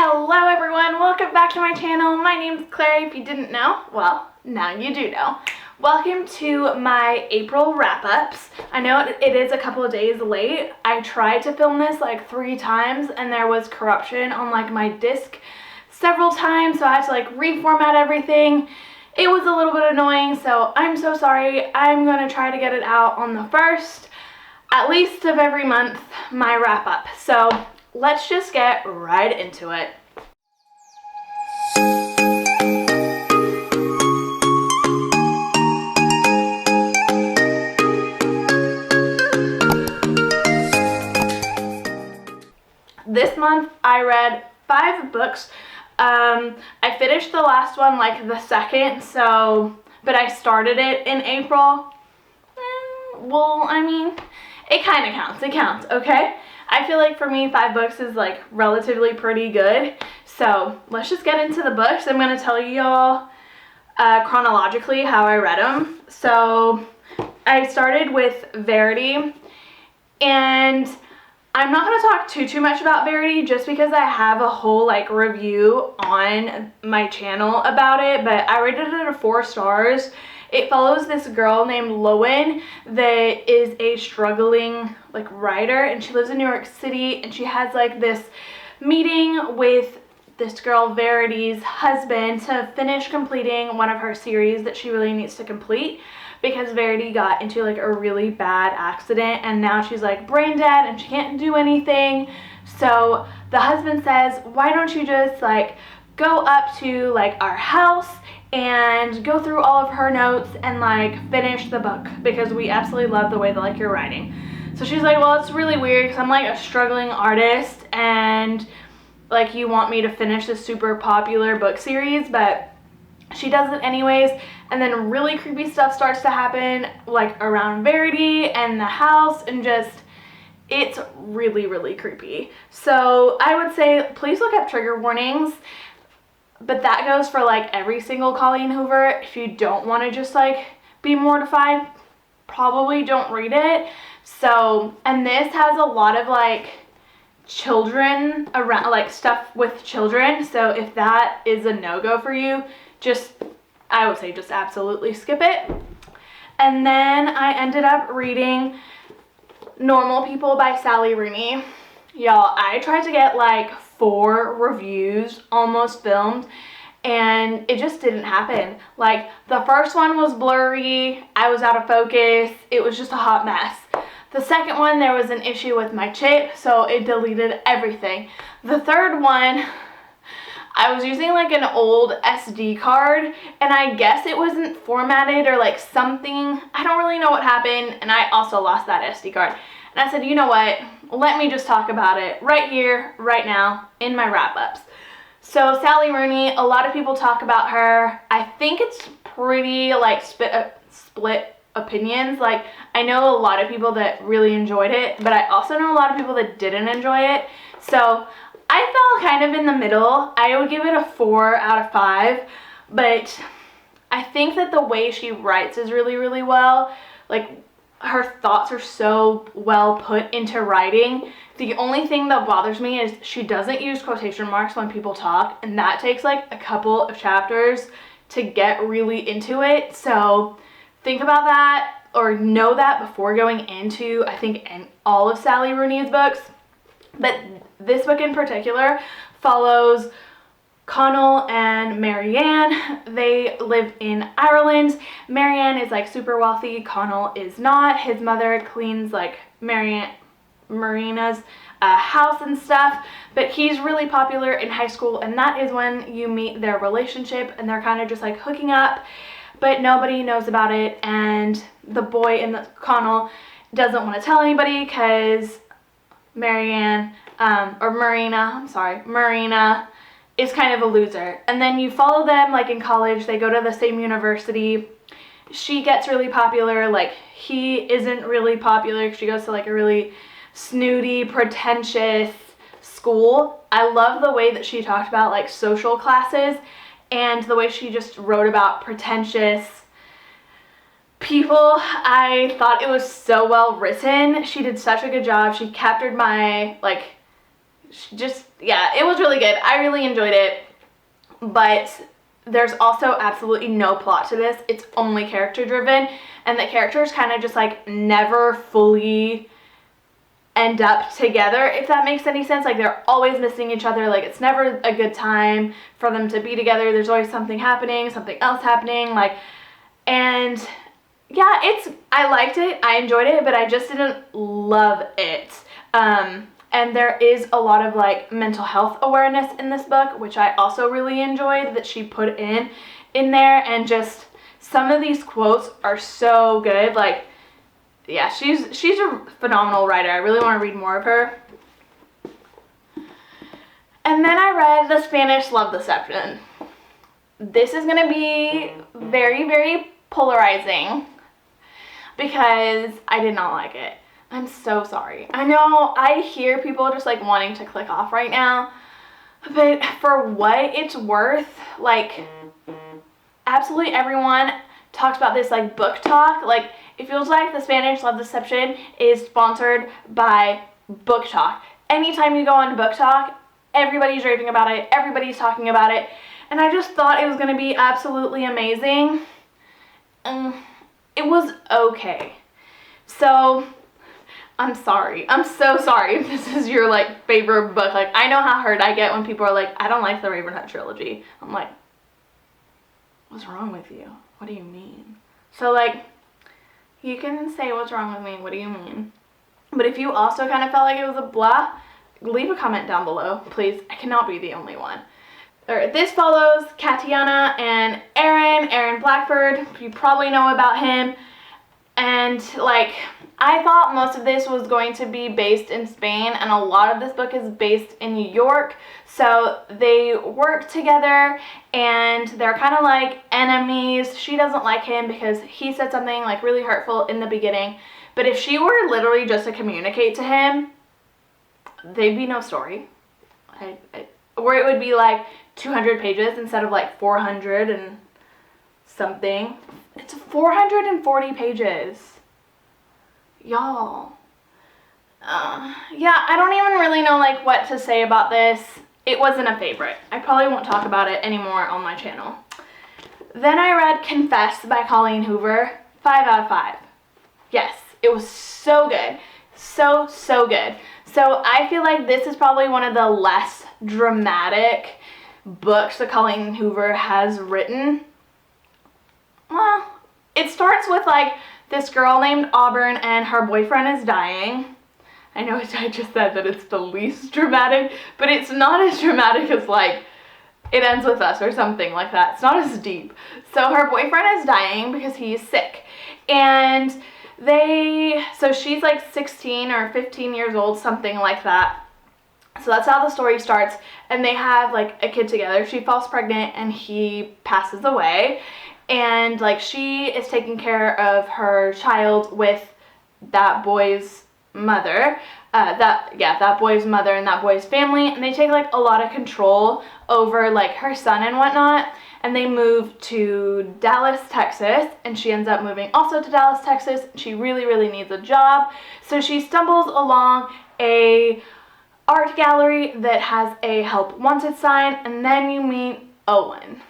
Hello everyone, welcome back to my channel. My name's Claire. If you didn't know, well, now you do know. Welcome to my April wrap-ups. I know it is a couple of days late. I tried to film this like 3 times and there was corruption on like my disc several times, so I had to like reformat everything. It was a little bit annoying, so I'm so sorry. I'm gonna try to get it out on the first, at least of every month, my wrap-up. So let's just get right into it. This month I read 5 books. I finished the last one like the 2nd, but I started it in April. Well, I mean, it kind of counts. It counts, okay? I feel like for me, 5 books is like relatively pretty good. So let's just get into the books. I'm going to tell y'all chronologically how I read them. So I started with Verity, and I'm not going to talk too much about Verity just because I have a whole like review on my channel about it, but I rated it a 4 stars. It follows this girl named Lowen that is a struggling like writer, and she lives in New York City, and she has like this meeting with this girl Verity's husband to finish completing one of her series that she really needs to complete because Verity got into like a really bad accident and now she's like brain dead and she can't do anything. So the husband says, why don't you just like go up to like our house and go through all of her notes and like finish the book because we absolutely love the way that like you're writing. So she's like, well, it's really weird because I'm like a struggling artist and like you want me to finish this super popular book series, but she does it anyways. And then really creepy stuff starts to happen like around Verity and the house, and just it's really creepy. So I would say please look up trigger warnings. But that goes for like every single Colleen Hoover. If you don't want to just like be mortified, probably don't read it. So, and this has a lot of like children around, like stuff with children. So if that is a no-go for you, I would say just absolutely skip it. And then I ended up reading Normal People by Sally Rooney. Y'all, I tried to get like 4 reviews almost filmed and it just didn't happen. Like the first one was blurry, I was out of focus, it was just a hot mess. The second one, there was an issue with my chip, so it deleted everything. The third one, I was using like an old SD card and I guess it wasn't formatted or like something. I don't really know what happened, and I also lost that SD card. And I said, you know what, let me just talk about it right here, right now, in my wrap-ups. So Sally Rooney, a lot of people talk about her. I think it's pretty like split opinions. Like I know a lot of people that really enjoyed it, but I also know a lot of people that didn't enjoy it. So I fell kind of in the middle. I would give it a 4 out of 5, but I think that the way she writes is really well. Like her thoughts are so well put into writing. The only thing that bothers me is she doesn't use quotation marks when people talk, and that takes like a couple of chapters to get really into it. So think about that, or know that before going into, I think, all of Sally Rooney's books. But this book in particular follows Connell and Marianne. They live in Ireland. Marianne is like super wealthy. Connell is not. His mother cleans like Marina's house and stuff, but he's really popular in high school, and that is when you meet their relationship, and they're kind of just like hooking up, but nobody knows about it. And the boy in the Connell doesn't want to tell anybody because Marina is kind of a loser. And then you follow them like in college. They go to the same university. She gets really popular. Like he isn't really popular because she goes to like a really snooty, pretentious school. I love the way that she talked about like social classes and the way she just wrote about pretentious people. I thought it was so well written. She did such a good job. She captured my like yeah, it was really good. I really enjoyed it, but there's also absolutely no plot to this. It's only character driven, and the characters kind of just like never fully end up together, if that makes any sense. Like, they're always missing each other. Like, it's never a good time for them to be together. There's always something happening, something else happening, like, and yeah, I liked it, I enjoyed it, but I just didn't love it. And there is a lot of like mental health awareness in this book, which I also really enjoyed that she put in there, and just some of these quotes are so good. Like, yeah, she's a phenomenal writer. I really want to read more of her. And then I read The Spanish Love Deception. This is going to be very, very polarizing because I did not like it. I'm so sorry. I know I hear people just like wanting to click off right now, but for what it's worth, like, absolutely everyone talks about this like book talk. Like, it feels like The Spanish Love Deception is sponsored by Book Talk. Anytime you go on Book Talk, everybody's raving about it, everybody's talking about it, and I just thought it was going to be absolutely amazing. It was okay. So, I'm sorry. I'm so sorry if this is your like favorite book. Like, I know how hurt I get when people are like, I don't like the Ravenhood trilogy. I'm like, what's wrong with you? What do you mean? So like, you can say what's wrong with me. What do you mean? But if you also kind of felt like it was a blah, leave a comment down below, please. I cannot be the only one. This follows Katiana and Aaron Blackford. You probably know about him. And like, I thought most of this was going to be based in Spain, and a lot of this book is based in New York. So they work together, and they're kind of like enemies. She doesn't like him because he said something like really hurtful in the beginning. But if she were literally just to communicate to him, there'd be no story. Where it would be like 200 pages instead of like 400 and something. It's 440 pages. Y'all. Yeah, I don't even really know like what to say about this. It wasn't a favorite. I probably won't talk about it anymore on my channel. Then I read Confess by Colleen Hoover. 5 out of 5. Yes, it was so good. So good. So I feel like this is probably one of the less dramatic books that Colleen Hoover has written. Well, it starts with like this girl named Auburn and her boyfriend is dying. I know I just said that it's the least dramatic, but it's not as dramatic as like It Ends With Us or something like that. It's not as deep. So her boyfriend is dying because he's sick. And so she's like 16 or 15 years old, something like that. So that's how the story starts. And they have like a kid together. She falls pregnant and he passes away. And like, she is taking care of her child with that boy's mother, that boy's mother and that boy's family, and they take like a lot of control over like her son and whatnot. And they move to Dallas, Texas, and she ends up moving also to Dallas, Texas. She really needs a job, so she stumbles along a art gallery that has a help wanted sign, and then you meet Owen.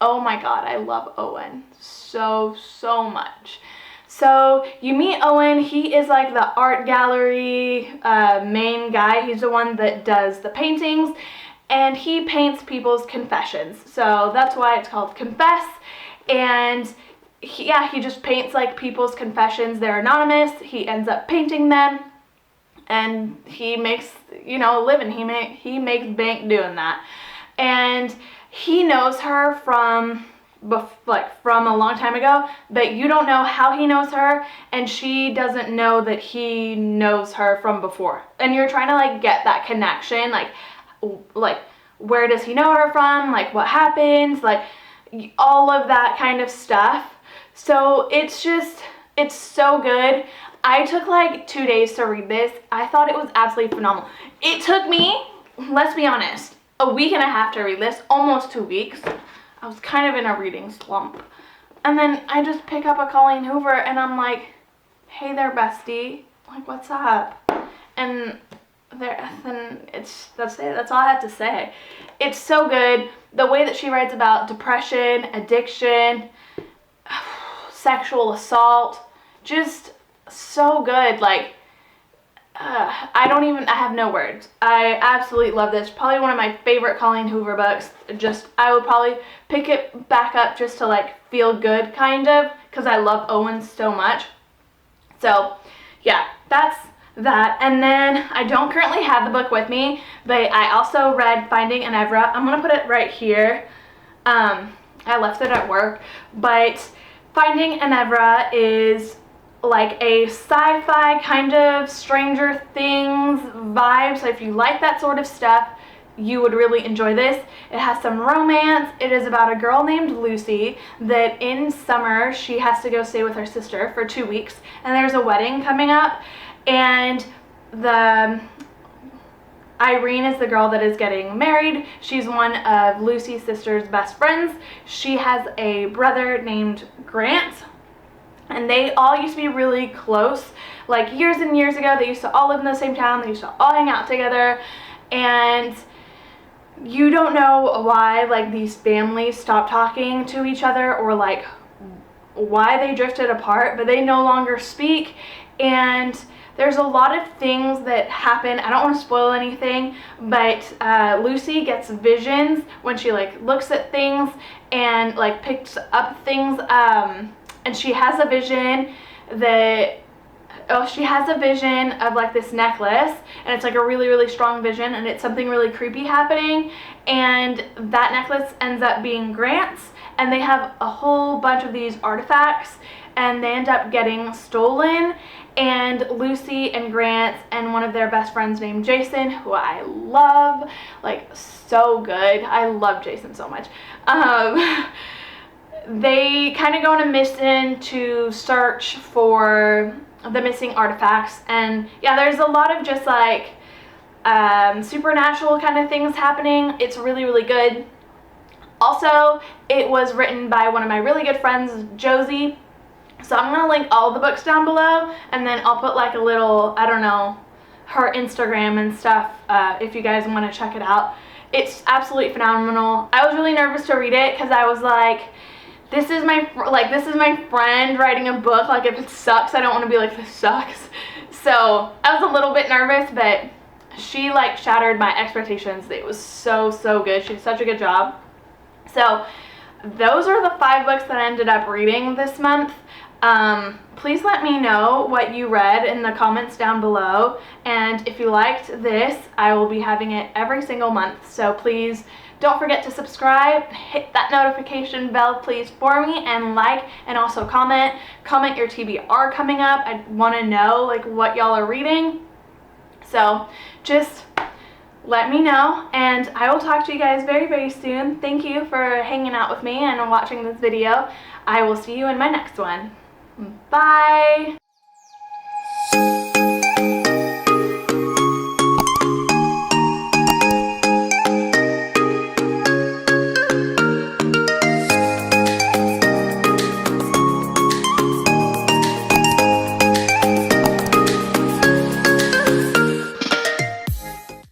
Oh my god, I love Owen so much. So you meet Owen. He is like the art gallery main guy. He's the one that does the paintings, and he paints people's confessions. So that's why it's called Confess. And he just paints like people's confessions. They're anonymous. He ends up painting them, and he makes, a living. He makes bank doing that. And he knows her from a long time ago, but you don't know how he knows her, and she doesn't know that he knows her from before. And you're trying to like get that connection, like where does he know her from, like what happens, like all of that kind of stuff. So it's so good. I took like 2 days to read this. I thought it was absolutely phenomenal. It took me, let's be honest, a week and a half to read this, almost 2 weeks. I was kind of in a reading slump. And then I just pick up a Colleen Hoover and I'm like, hey there, bestie. Like, what's up? And then that's it. That's all I have to say. It's so good. The way that she writes about depression, addiction, sexual assault, just so good. Like, I have no words. I absolutely love this. Probably one of my favorite Colleen Hoover books. I would probably pick it back up just to like feel good kind of, because I love Owen so much. So yeah, that's that. And then I don't currently have the book with me, but I also read Finding Inevra. I'm gonna put it right here. I left it at work, but Finding Inevra is like a sci-fi kind of Stranger Things vibe. So if you like that sort of stuff, you would really enjoy this. It has some romance. It is about a girl named Lucy that in summer she has to go stay with her sister for 2 weeks, and there's a wedding coming up, and Irene is the girl that is getting married. She's one of Lucy's sister's best friends. She has a brother named Grant, and they all used to be really close. Like years and years ago, they used to all live in the same town. They used to all hang out together, and you don't know why like these families stopped talking to each other, or like why they drifted apart, but they no longer speak. And there's a lot of things that happen. I don't want to spoil anything, but Lucy gets visions when she like looks at things and like picks up things, and she has a vision of like this necklace, and it's like a really, really strong vision, and it's something really creepy happening, and that necklace ends up being Grant's, and they have a whole bunch of these artifacts, and they end up getting stolen. And Lucy and Grant and one of their best friends named Jason, who I love, like so good. I love Jason so much. They kind of go on a mission to search for the missing artifacts, and yeah, there's a lot of just like supernatural kind of things happening. It's really, really good. Also, it was written by one of my really good friends, Josie. So I'm going to link all the books down below, and then I'll put like a little, I don't know, her Instagram and stuff if you guys want to check it out. It's absolutely phenomenal. I was really nervous to read it because I was like, this is my friend writing a book. Like if it sucks, I don't want to be like, this sucks. So I was a little bit nervous, but she like shattered my expectations. It was so, so good. She did such a good job. So those are the 5 books that I ended up reading this month. Please let me know what you read in the comments down below, and if you liked this, I will be having it every single month, so please don't forget to subscribe, hit that notification bell please for me, and like, and also comment your TBR coming up. I want to know like what y'all are reading, so just let me know, and I will talk to you guys very, very soon. Thank you for hanging out with me and watching this video. I will see you in my next one. Bye!